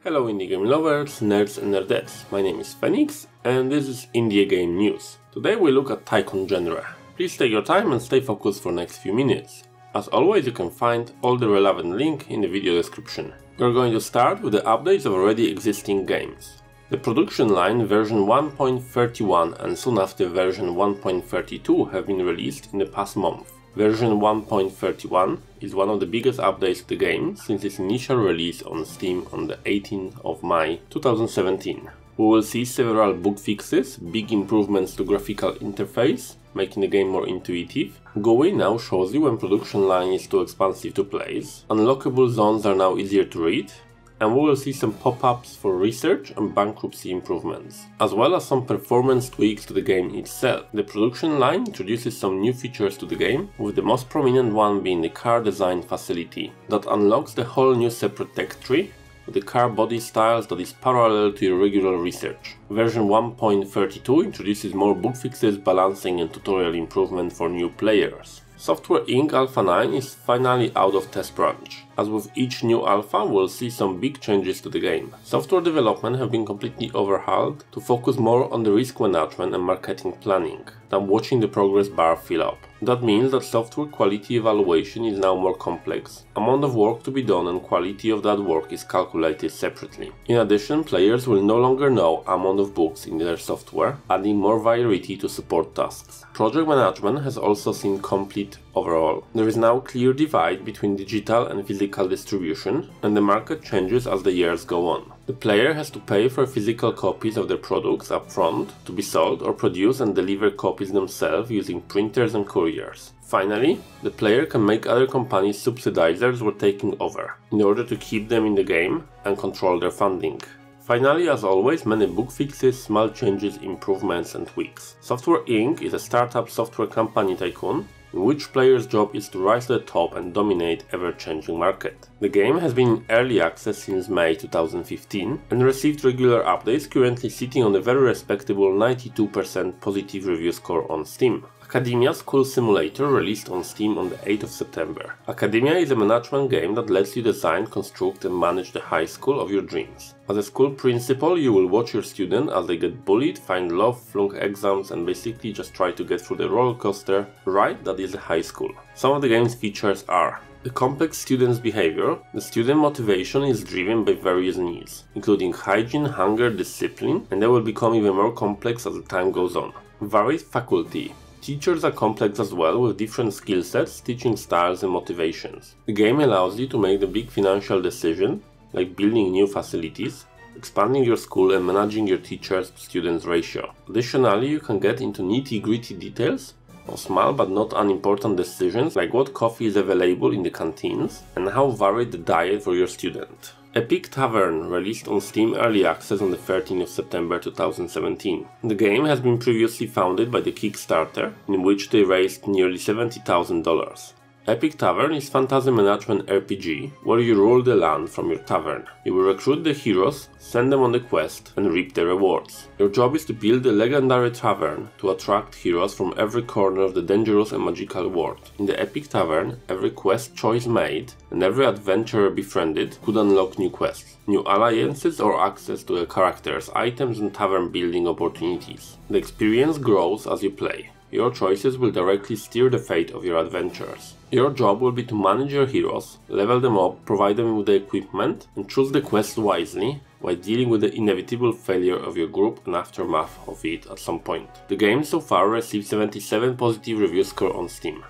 Hello indie game lovers, nerds and nerdettes, my name is Phoenix and this is Indie Game News. Today we look at Tycoon genre. Please take your time and stay focused for next few minutes. As always, you can find all the relevant link in the video description. We're going to start with the updates of already existing games. The production line version 1.31 and soon after version 1.32 have been released in the past month. Version 1.31 is one of the biggest updates to the game since its initial release on Steam on the 18th of May 2017. We will see several bug fixes, big improvements to graphical interface, making the game more intuitive. GUI now shows you when production line is too expansive to place. Unlockable zones are now easier to read. And we will see some pop-ups for research and bankruptcy improvements, as well as some performance tweaks to the game itself. The production line introduces some new features to the game, with the most prominent one being the car design facility, that unlocks the whole new separate tech tree, with the car body styles that is parallel to your regular research. Version 1.32 introduces more bug fixes, balancing and tutorial improvement for new players. Software Inc. Alpha 9 is finally out of test branch. As with each new alpha, we'll see some big changes to the game. Software development have been completely overhauled to focus more on the risk management and marketing planning than watching the progress bar fill up. That means that software quality evaluation is now more complex. Amount of work to be done and quality of that work is calculated separately. In addition, players will no longer know amount of bugs in their software, adding more variety to support tasks. Project management has also seen complete overhaul. There is now a clear divide between digital and physical distribution, and the market changes as the years go on. The player has to pay for physical copies of their products upfront to be sold or produce and deliver copies themselves using printers and couriers. Finally, the player can make other companies subsidizers or taking over, in order to keep them in the game and control their funding. Finally, as always, many bug fixes, small changes, improvements and tweaks. Software Inc. is a startup software company tycoon, in which player's job is to rise to the top and dominate ever-changing market. The game has been in early access since May 2015 and received regular updates, currently sitting on a very respectable 92% positive review score on Steam. Academia School Simulator released on Steam on the 8th of September. Academia is a management game that lets you design, construct and manage the high school of your dreams. As a school principal, you will watch your students as they get bullied, find love, flunk exams and basically just try to get through the roller coaster ride that is a high school. Some of the game's features are the complex student's behavior. The student motivation is driven by various needs, including hygiene, hunger, discipline, and they will become even more complex as the time goes on. Varied faculty. Teachers are complex as well, with different skill sets, teaching styles and motivations. The game allows you to make the big financial decisions, like building new facilities, expanding your school and managing your teachers-to-students ratio. Additionally, you can get into nitty-gritty details of small but not unimportant decisions, like what coffee is available in the canteens and how varied the diet for your student. Epic Tavern released on Steam Early Access on the 13th of September 2017. The game has been previously founded by the Kickstarter, in which they raised nearly $70,000. Epic Tavern is fantasy management RPG, where you rule the land from your tavern. You will recruit the heroes, send them on the quest, and reap the rewards. Your job is to build a legendary tavern to attract heroes from every corner of the dangerous and magical world. In the Epic Tavern, every quest choice made and every adventurer befriended could unlock new quests, new alliances or access to the characters, items and tavern building opportunities. The experience grows as you play. Your choices will directly steer the fate of your adventures. Your job will be to manage your heroes, level them up, provide them with the equipment, and choose the quests wisely, while dealing with the inevitable failure of your group and aftermath of it at some point. The game so far received 77 positive review score on Steam.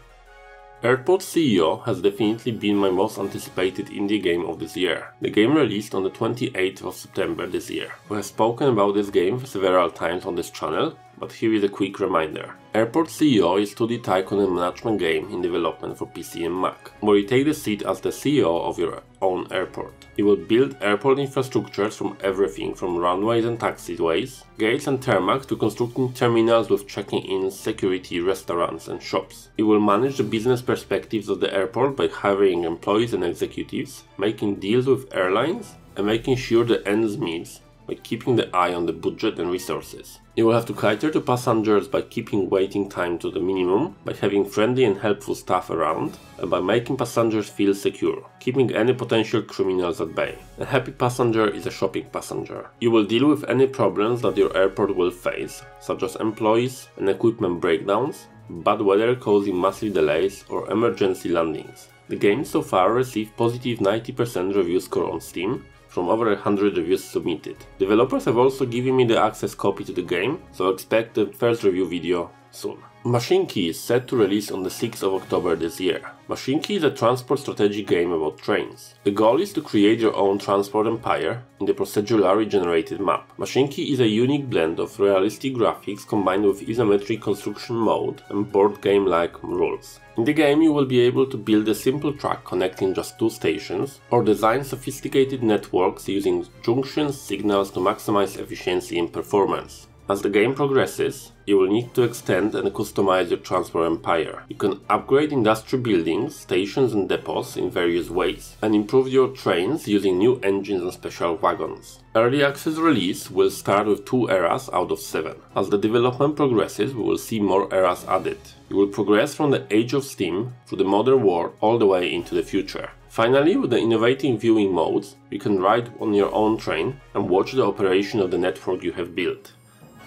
Airport CEO has definitely been my most anticipated indie game of this year. The game released on the 28th of September this year. We have spoken about this game several times on this channel, but here is a quick reminder. Airport CEO is a 2D tycoon and management game in development for PC and Mac, where you take the seat as the CEO of your own airport. You will build airport infrastructures from everything from runways and taxiways, gates and tarmac to constructing terminals with checking-in, security, restaurants and shops. You will manage the business perspectives of the airport by hiring employees and executives, making deals with airlines and making sure the ends meet by keeping the eye on the budget and resources. You will have to cater to passengers by keeping waiting time to the minimum, by having friendly and helpful staff around, and by making passengers feel secure, keeping any potential criminals at bay. A happy passenger is a shopping passenger. You will deal with any problems that your airport will face, such as employees and equipment breakdowns, bad weather causing massive delays, or emergency landings. The game so far received positive 90% review score on Steam, from over 100 reviews submitted. Developers have also given me the access copy to the game, so expect the first review video soon. Machine Key is set to release on the 6th of October this year. Machine Key is a transport strategy game about trains. The goal is to create your own transport empire in the procedurally generated map. Machine Key is a unique blend of realistic graphics combined with isometric construction mode and board game-like rules. In the game you will be able to build a simple track connecting just 2 stations, or design sophisticated networks using junctions signals to maximize efficiency and performance. As the game progresses, you will need to extend and customize your transport empire. You can upgrade industry buildings, stations and depots in various ways, and improve your trains using new engines and special wagons. Early access release will start with 2 eras out of 7. As the development progresses, we will see more eras added. You will progress from the age of Steam through the modern world all the way into the future. Finally, with the innovative viewing modes, you can ride on your own train and watch the operation of the network you have built.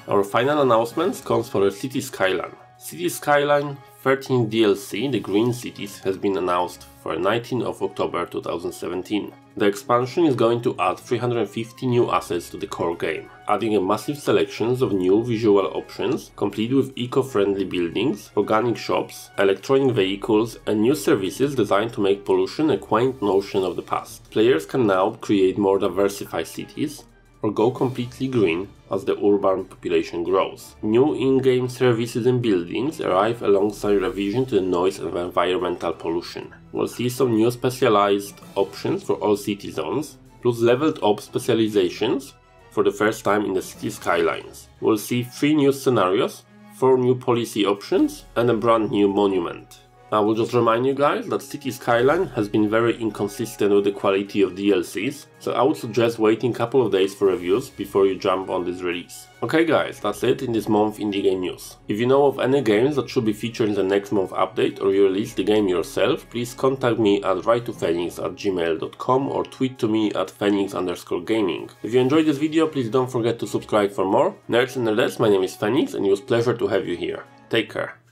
Our final announcement comes for Cities Skyline. Cities Skyline 13 DLC, The Green Cities, has been announced for 19th of October 2017. The expansion is going to add 350 new assets to the core game, adding a massive selection of new visual options, complete with eco-friendly buildings, organic shops, electronic vehicles, and new services designed to make pollution a quaint notion of the past. Players can now create more diversified cities, or go completely green as the urban population grows. New in-game services and buildings arrive alongside revision to the noise and environmental pollution. We'll see some new specialized options for all city zones, plus leveled up specializations for the first time in the City Skylines. We'll see 3 new scenarios, 4 new policy options, and a brand new monument. I will just remind you guys that City Skyline has been very inconsistent with the quality of DLCs, so I would suggest waiting a couple of days for reviews before you jump on this release. Okay guys, that's it in this month indie game news. If you know of any games that should be featured in the next month update, or you release the game yourself, please contact me at writetoPhoenix@gmail.com or tweet to me at Phoenix_gaming. If you enjoyed this video, please don't forget to subscribe for more. Nerds and Nerdettes, my name is Phoenix and it was a pleasure to have you here. Take care.